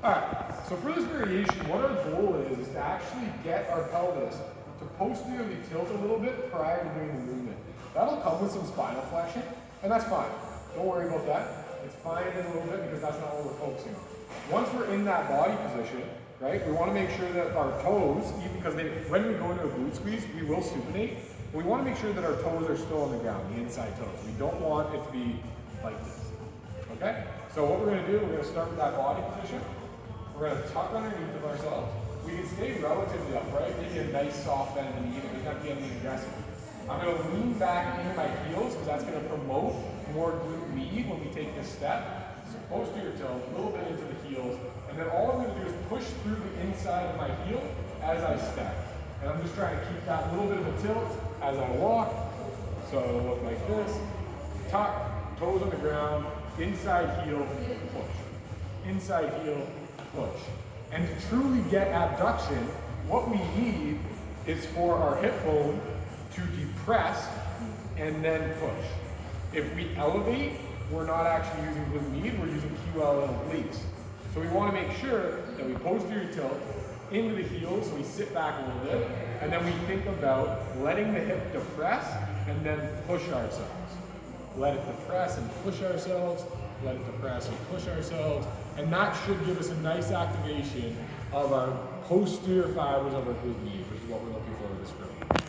Alright, so for this variation, what our goal is to actually get our pelvis to posteriorly tilt a little bit prior to doing the movement. That'll come with some spinal flexion, and that's fine. Don't worry about that. It's fine in a little bit because that's not what we're focusing on. Once we're in that body position, right, we want to make sure that our toes, even because when we go into a glute squeeze, we will supinate. We want to make sure that our toes are still on the ground, the inside toes. We don't want it to be like this. Okay? So what we're going to do, we're going to start with that body position. We're going to tuck underneath of ourselves. We can stay relatively upright, maybe a nice soft bend in the knee, it doesn't have to be anything aggressive. I'm going to lean back into my heels because that's going to promote more glute lead when we take this step. So posterior tilt, a little bit into the heels, and then all I'm going to do is push through the inside of my heel as I step. And I'm just trying to keep that little bit of a tilt as I walk. So it'll look like this. Tuck, toes on the ground, inside heel, push. Inside heel, push. And to truly get abduction, what we need is for our hip bone to depress and then push. If we elevate, we're not actually using glute med, we're using QL and obliques. So we want to make sure that we posterior tilt into the heels, so we sit back a little bit, and then we think about letting the hip depress and then push ourselves. Let it depress and push ourselves, let it depress and push ourselves, and that should give us a nice activation of our posterior fibers of our glute med, which is what we're looking for with this drill.